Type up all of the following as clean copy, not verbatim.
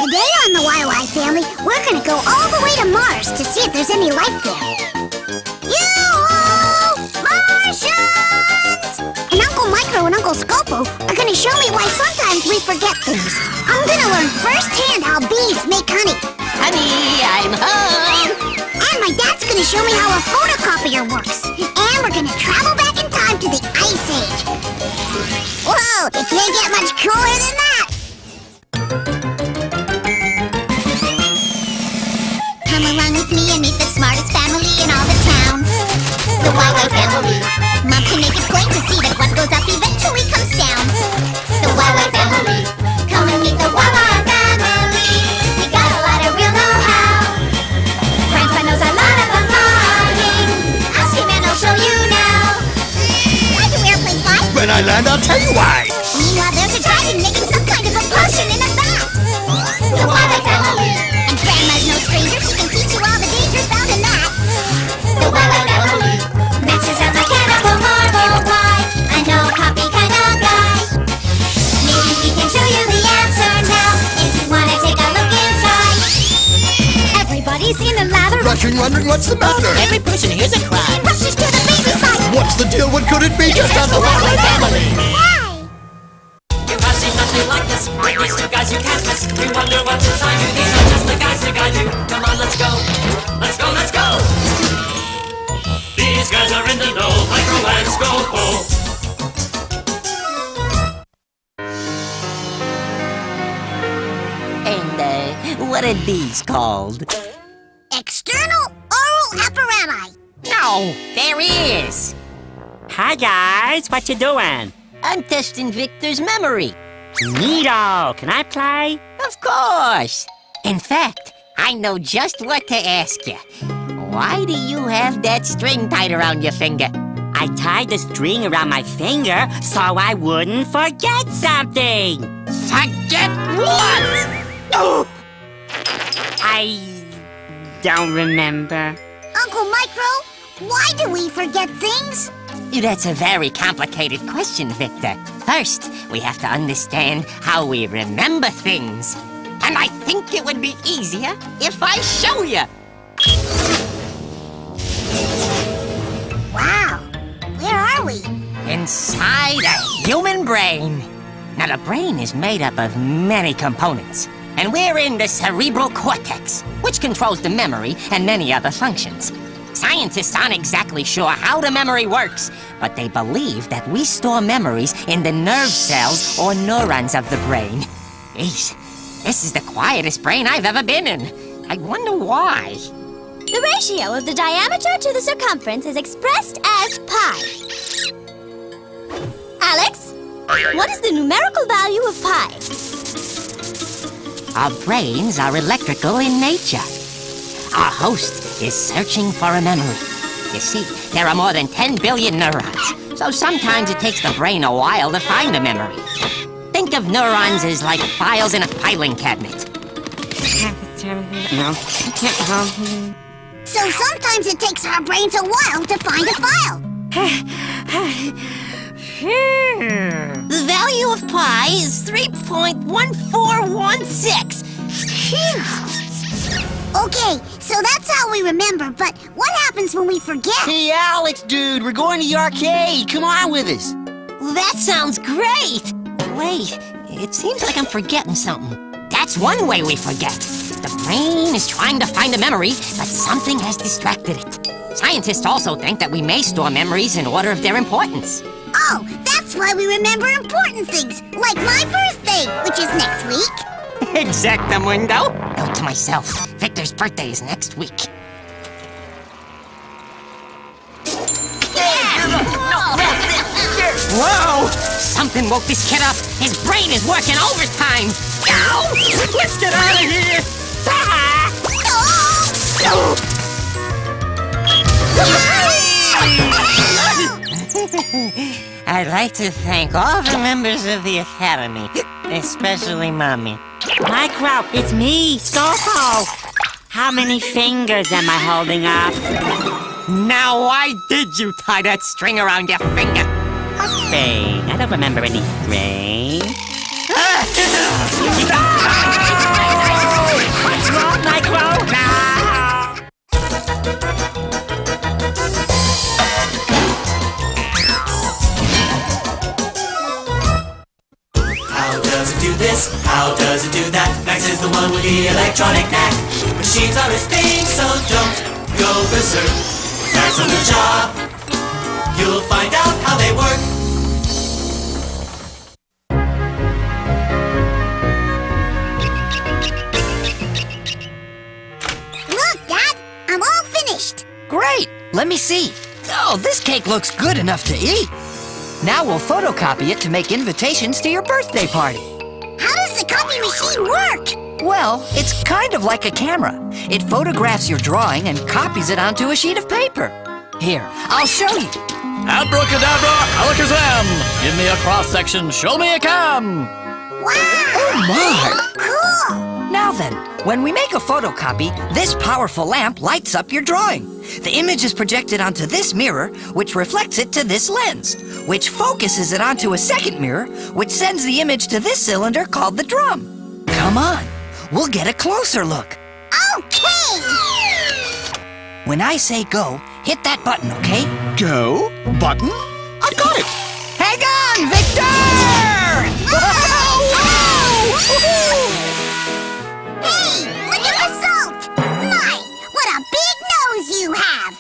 Today on the YY family, we're gonna go all the way to Mars to see if there's any life there. Yoo-hoo! Martians! And Uncle Micro and Uncle Scopo are gonna show me why sometimes we forget things. I'm gonna learn firsthand how bees make honey. Honey, I'm home! And my dad's gonna show me how a photocopier works. And we're gonna travel back in time to the Ice Age. Whoa, it can't get much cooler than that! Come along with me and meet the smartest family in all the town. The YY family. Mom can make it plain to see that what goes up eventually comes down. The YY family. Come and meet the YY family. We got a lot of real know-how. Grandpa knows a lot about flying. Ask him and I'll show you now. Why do airplanes fly? When I land, I'll tell you why. Meanwhile, there's a dragon making some kind of a potion in a vat. The YY family. And Grandma's no stranger. She can teach you all the dangers found in that. The YY family. Max is a mechanical marble pie. I know copy kind of guy. Maybe he can show you the answer now. If you want to take a look inside. Everybody's in a lather. Rushing, wondering what's the matter. Every person here's a cry. Rushes to the baby side. What's the deal? What could it be? Just on the YY family. You have seen nothing like this. Bring these two guys you can't miss. You wonder what's inside you. These are just the guys to guide you. Come on, let's go. Let's go, let's go. These guys are in the know. Micro and Scopo. And, what are these called? External oral apparatus. No, there is! Hi guys, what you doing? I'm testing Victor's memory. Neato, can I play? Of course! In fact, I know just what to ask you. Why do you have that string tied around your finger? I tied the string around my finger so I wouldn't forget something. Forget what? Oh! I don't remember. Uncle Micro, why do we forget things? That's a very complicated question, Victor. First, we have to understand how we remember things. And I think it would be easier if I show you. Wow, where are we? Inside a human brain. Now, the brain is made up of many components. And we're in the cerebral cortex, which controls the memory and many other functions. Scientists aren't exactly sure how the memory works, but they believe that we store memories in the nerve cells or neurons of the brain. Jeez, this is the quietest brain I've ever been in. I wonder why. The ratio of the diameter to the circumference is expressed as pi. Alex, what is the numerical value of pi? Our brains are electrical in nature. Our host is searching for a memory. You see, there are more than 10 billion neurons, so sometimes it takes the brain a while to find a memory. Think of neurons as like files in a filing cabinet. No. So sometimes it takes our brains a while to find a file. The value of pi is 3.1416. Okay, so that's how we remember, but what happens when we forget? Hey, Alex, dude, we're going to the arcade. Come on with us. That sounds great. Wait, it seems like I'm forgetting something. That's one way we forget. The brain is trying to find a memory, but something has distracted it. Scientists also think that we may store memories in order of their importance. Oh, that's why we remember important things, like my birthday, which is next week. Exactamundo. Note to myself, Victor's birthday is next week. Whoa! Something woke this kid up. His brain is working overtime. Ow! Let's get out of here! I'd like to thank all the members of the Academy, especially Mommy. Micro, it's me, Scopo. How many fingers am I holding up? Now, why did you tie that string around your finger? Nothing. I don't remember any string. on with the electronic knack. Machines are his thing, so don't go berserk. That's on the job. You'll find out how they work. Look, Dad, I'm all finished. Great! Let me see. Oh, this cake looks good enough to eat. Now we'll photocopy it to make invitations to your birthday party. How does the copy machine work? Well, it's kind of like a camera. It photographs your drawing and copies it onto a sheet of paper. Here, I'll show you. Abracadabra, alakazam! Give me a cross-section, show me a cam! Wow! Oh my! Cool! Now then, when we make a photocopy, this powerful lamp lights up your drawing. The image is projected onto this mirror, which reflects it to this lens, which focuses it onto a second mirror, which sends the image to this cylinder called the drum. Come on, we'll get a closer look. Okay! When I say go, hit that button, okay? Go? Button? I've got it! Hang on, Victor! Hey, look at the salt! My, what a big nose you have!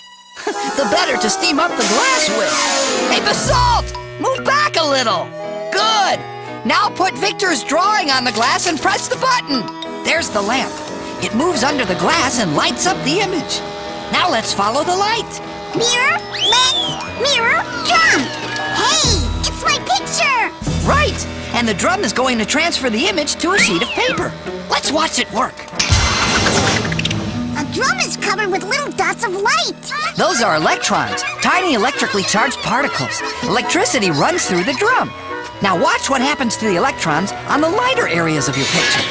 The better to steam up the glass with. Hey, Basalt! Move back a little. Good. Now put Victor's drawing on the glass and press the button. There's the lamp. It moves under the glass and lights up the image. Now let's follow the light. Mirror, lens, mirror, drum! Hey, it's my picture! Right. And the drum is going to transfer the image to a sheet of paper. Let's watch it work. A drum is covered with little dots of light. Those are electrons, tiny electrically charged particles. Electricity runs through the drum. Now watch what happens to the electrons on the lighter areas of your picture.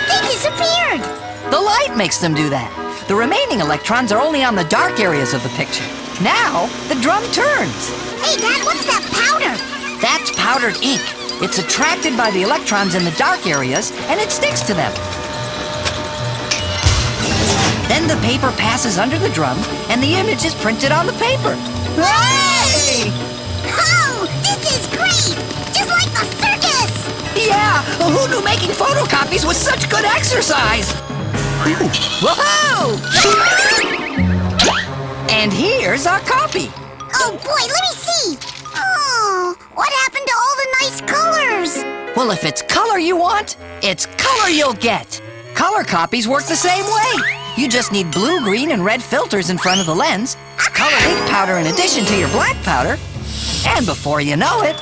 They disappeared. The light makes them do that. The remaining electrons are only on the dark areas of the picture. Now, the drum turns. Hey, Dad, what's that powder? That's powdered ink. It's attracted by the electrons in the dark areas, and it sticks to them. Then the paper passes under the drum, and the image is printed on the paper. Hey! Oh, this is great! Just like the circus! Yeah, who knew making photocopies was such good exercise? Whoa! And here's our copy. Oh boy, let me see! Oh, what happened to all the nice colors? Well, if it's color you want, it's color you'll get. Color copies work the same way. You just need blue, green, and red filters in front of the lens, color ink powder in addition to your black powder, and before you know it,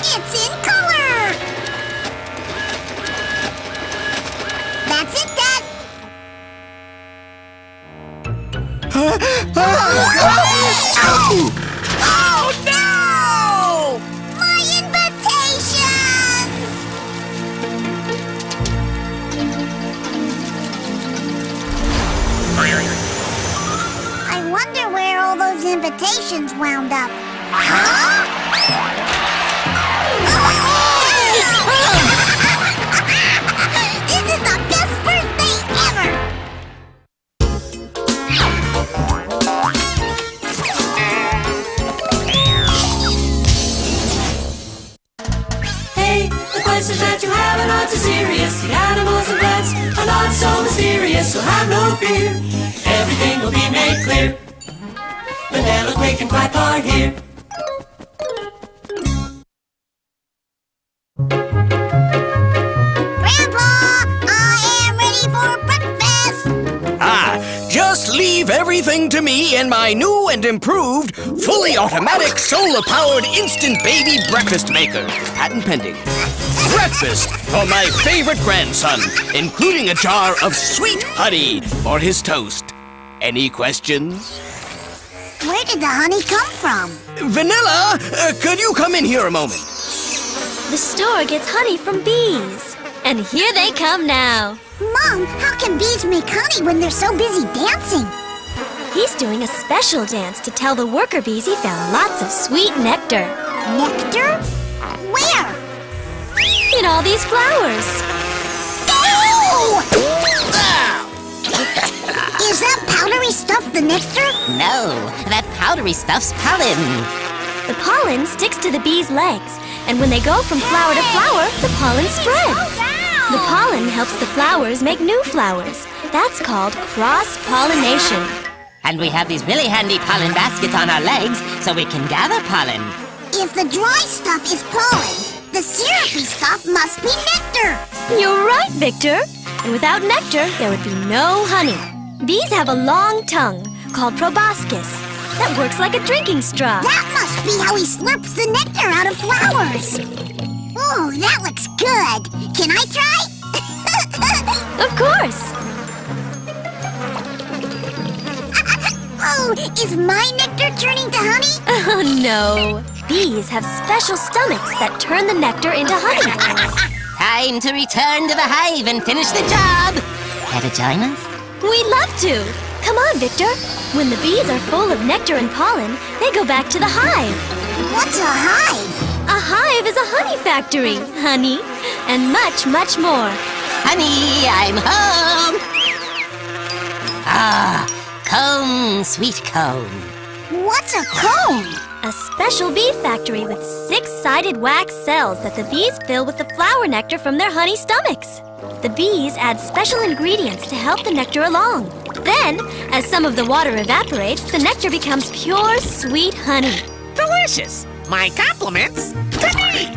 It's in color! That's it, Dad! Oh no! My invitations! I wonder where all those invitations wound up. Huh? This is the best birthday ever! Hey, the questions that you have are not too serious. The animals and plants are not so mysterious, so have no fear. Everything will be made clear. Vanilla, Quake, and Quack are here. Grandpa, I am ready for breakfast! Just leave everything to me in my new and improved, fully automatic, solar-powered instant baby breakfast maker. Patent pending. Breakfast for my favorite grandson, including a jar of sweet honey for his toast. Any questions? Where did the honey come from? Vanilla, could you come in here a moment? The store gets honey from bees. And here they come now. Mom, how can bees make honey when they're so busy dancing? He's doing a special dance to tell the worker bees he found lots of sweet nectar. Nectar? Where? In all these flowers. Oh! Is that powdery stuff the nectar? No, that powdery stuff's pollen. The pollen sticks to the bees' legs, and when they go from flower to flower, the pollen spreads. The pollen helps the flowers make new flowers. That's called cross-pollination. And we have these really handy pollen baskets on our legs so we can gather pollen. If the dry stuff is pollen, the syrupy stuff must be nectar. You're right, Victor. And without nectar, there would be no honey. Bees have a long tongue called proboscis that works like a drinking straw. That must be how he slurps the nectar out of flowers. Oh, that looks good. Can I try? Of course. Oh, is my nectar turning to honey? Oh, no. Bees have special stomachs that turn the nectar into honey. Time to return to the hive and finish the job. Care to join us? We'd love to. Come on, Victor. When the bees are full of nectar and pollen, they go back to the hive. What's a hive? A hive is a honey factory, honey, and much, much more. Honey, I'm home. Ah, comb, sweet comb. What's a comb? A special bee factory with 6-sided wax cells that the bees fill with the flower nectar from their honey stomachs. The bees add special ingredients to help the nectar along. Then, as some of the water evaporates, the nectar becomes pure, sweet honey. Delicious! My compliments to me!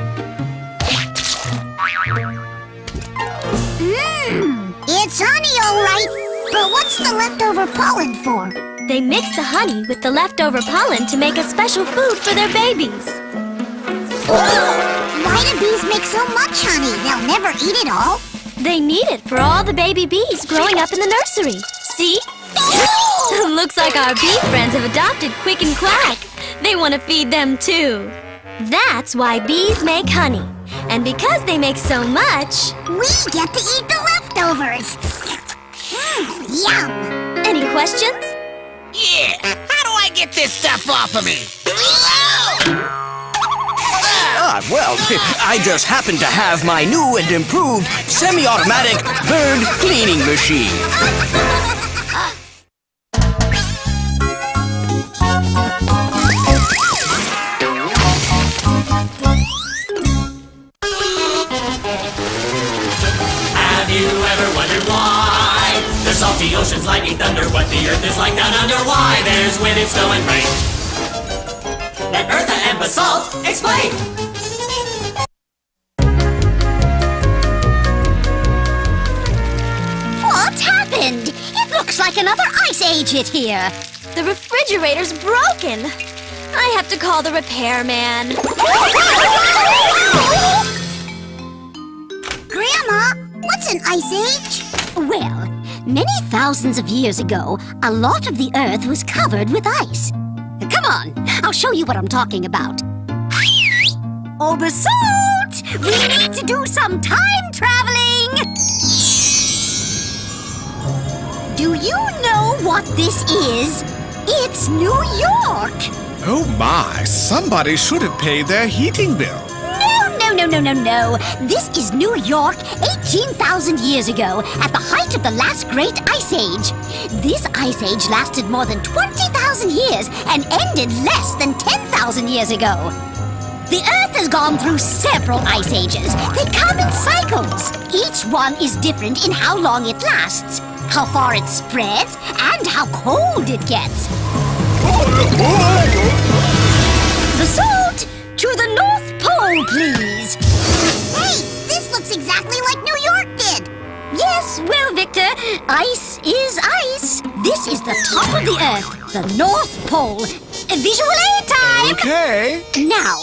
It's honey, all right. But what's the leftover pollen for? They mix the honey with the leftover pollen to make a special food for their babies. Why do bees make so much honey? They'll never eat it all. They need it for all the baby bees growing up in the nursery. See? Looks like our bee friends have adopted Quick and Quack. They want to feed them too. That's why bees make honey. And because they make so much, we get to eat the leftovers. Yum! Any questions? Yeah! How do I get this stuff off of me? Well, I just happen to have my new and improved semi-automatic bird cleaning machine. Have you ever wondered why the salty oceans, lightning, thunder, what the earth is like down under? Why there's wind and snow and rain? Let Eartha and Basalt explain. What happened? It looks like another ice age hit here. The refrigerator's broken. I have to call the repairman. Grandma, what's an ice age? Well, many thousands of years ago, a lot of the Earth was covered with ice. Come on, I'll show you what I'm talking about. Oh, Basalt! We need to do some time traveling! Do you know what this is? It's New York! Oh my, somebody should have paid their heating bill. No. This is New York 18,000 years ago, at the height of the last great ice age. This ice age lasted more than 20,000 years and ended less than 10,000 years ago. The Earth has gone through several ice ages. They come in cycles. Each one is different in how long it lasts, how far it spreads, and how cold it gets. Basalt, to the North Pole, please. Hey, this looks exactly like New York did. Yes, well, Victor, ice is ice. This is the top of the Earth, the North Pole. Visual aid time! Okay. Now,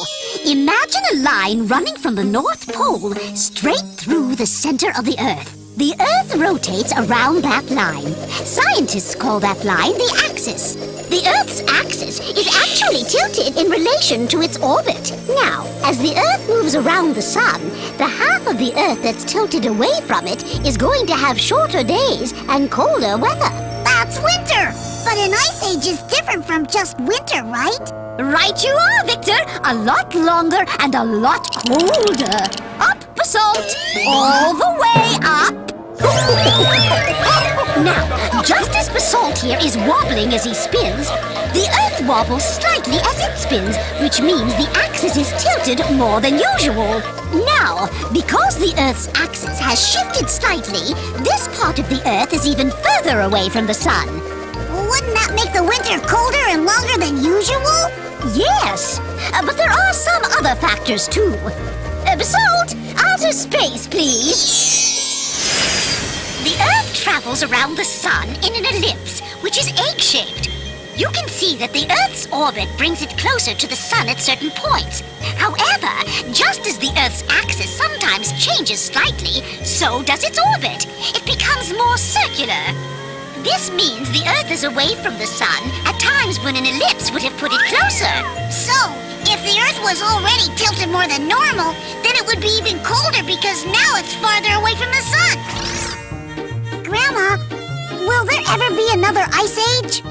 imagine a line running from the North Pole straight through the center of the Earth. The Earth rotates around that line. Scientists call that line the axis. The Earth's axis is actually tilted in relation to its orbit. Now, as the Earth moves around the Sun, the half of the Earth that's tilted away from it is going to have shorter days and colder weather. That's winter. But an ice age is different from just winter, right? Right you are, Victor! A lot longer and a lot colder. Up, Basalt! All the way up! Now, just as Basalt here is wobbling as he spins, the Earth wobbles slightly as it spins, which means the axis is tilted more than usual. Now, because the Earth's axis has shifted slightly, this part of the Earth is even further away from the sun. Wouldn't that make the winter colder and longer than usual? Yes, but there are some other factors too. Basalt, outer space, please. The Earth travels around the sun in an ellipse, which is egg-shaped. You can see that the Earth's orbit brings it closer to the sun at certain points. However, just as the Earth's axis sometimes changes slightly, so does its orbit. It becomes more circular. This means the Earth is away from the sun at times when an ellipse would have put it closer. So, if the Earth was already tilted more than normal, then it would be even colder because now it's farther away from the sun. Grandma, will there ever be another ice age?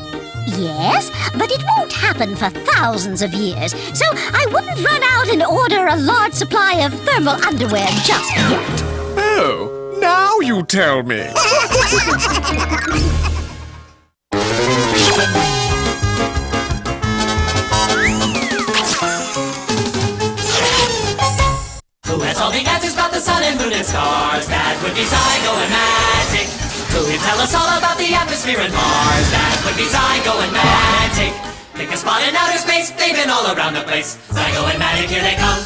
Yes, but it won't happen for thousands of years, so I wouldn't run out and order a large supply of thermal underwear just yet. Oh, now you tell me. Who has all the answers about the sun and moon and stars? That would be Zygomatic. Who can tell us all about the atmosphere and Mars? That would be Zygomatic. Pick a spot in outer space, they've been all around the place. Zygomatic, here they come.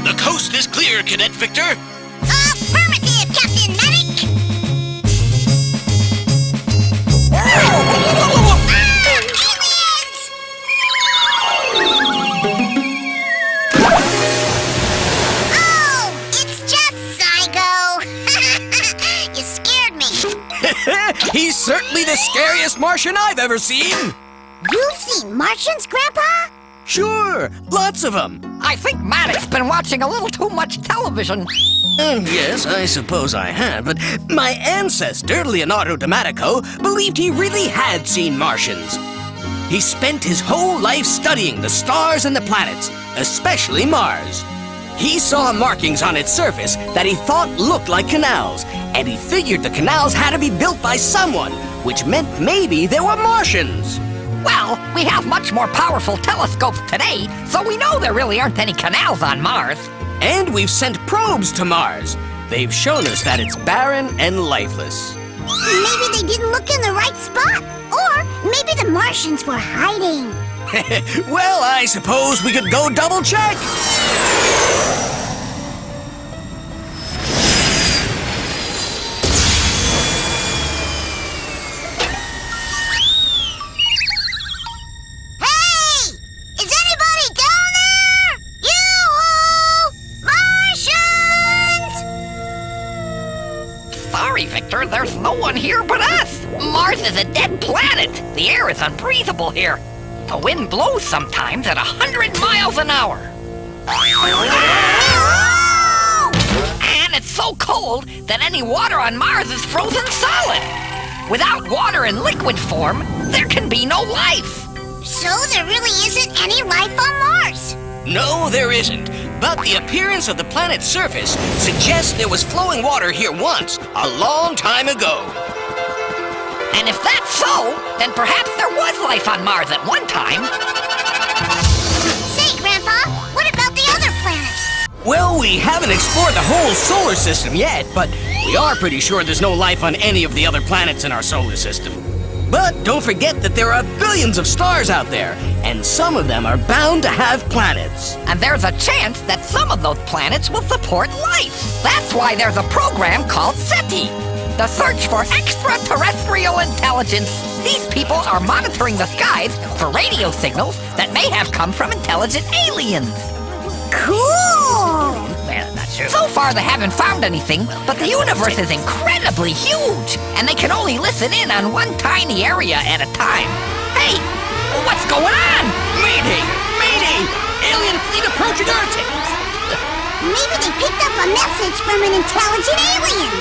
The coast is clear, Cadet Victor. Affirmative, Captain Medic! He's certainly the scariest Martian I've ever seen! You've seen Martians, Grandpa? Sure, lots of them. I think Maddox's been watching a little too much television. Yes, I suppose I had, but my ancestor, Leonardo Domatico, believed he really had seen Martians. He spent his whole life studying the stars and the planets, especially Mars. He saw markings on its surface that he thought looked like canals, and he figured the canals had to be built by someone, which meant maybe there were Martians. Well, we have much more powerful telescopes today, so we know there really aren't any canals on Mars. And we've sent probes to Mars. They've shown us that it's barren and lifeless. Maybe they didn't look in the right spot. Or maybe the Martians were hiding. Well, I suppose we could go double-check. Victor, there's no one here but us. Mars is a dead planet. The air is unbreathable here. The wind blows sometimes at 100 miles an hour. And it's so cold that any water on Mars is frozen solid. Without water in liquid form, there can be no life. So there really isn't any life on Mars? No, there isn't. But the appearance of the planet's surface suggests there was flowing water here once, a long time ago. And if that's so, then perhaps there was life on Mars at one time. Say, Grandpa, what about the other planets? Well, we haven't explored the whole solar system yet, but we are pretty sure there's no life on any of the other planets in our solar system. But don't forget that there are billions of stars out there, and some of them are bound to have planets. And there's a chance that some of those planets will support life. That's why there's a program called SETI, the Search for Extraterrestrial Intelligence. These people are monitoring the skies for radio signals that may have come from intelligent aliens. Cool! Well, not sure. So far they haven't found anything, but the universe is incredibly huge, and they can only listen in on one tiny area at a time. Hey, what's going on? Mayday! Mayday! Alien fleet approaching Earth! Maybe they picked up a message from an intelligent alien.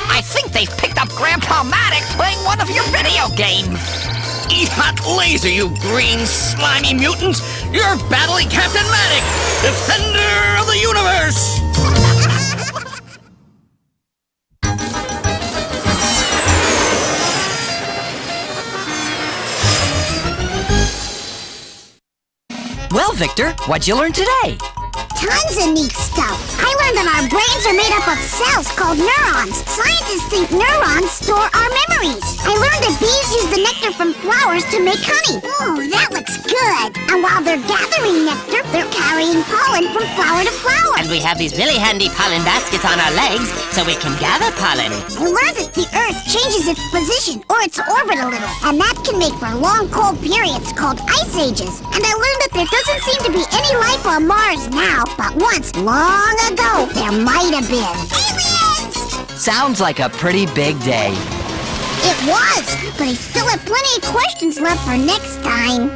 I think they've picked up Grandpa Maddox playing one of your video games. Eat hot laser, you green, slimy mutants! You're battling Captain Maddox, defender of the universe! Well, Victor, what'd you learn today? Tons of neat stuff. I learned that our brains are made up of cells called neurons. Scientists think neurons store our memories. I learned that bees use the nectar from flowers to make honey. Oh, that looks good. And while they're gathering nectar, they're carrying pollen from flower to flower. And we have these really handy pollen baskets on our legs so we can gather pollen. I learned that the Earth changes its position or its orbit a little, and that can make for long cold periods called ice ages. And I learned that there doesn't seem to be any life on Mars now, but once, long ago, there might have been. Aliens! Sounds like a pretty big day. It was, but I still have plenty of questions left for next time.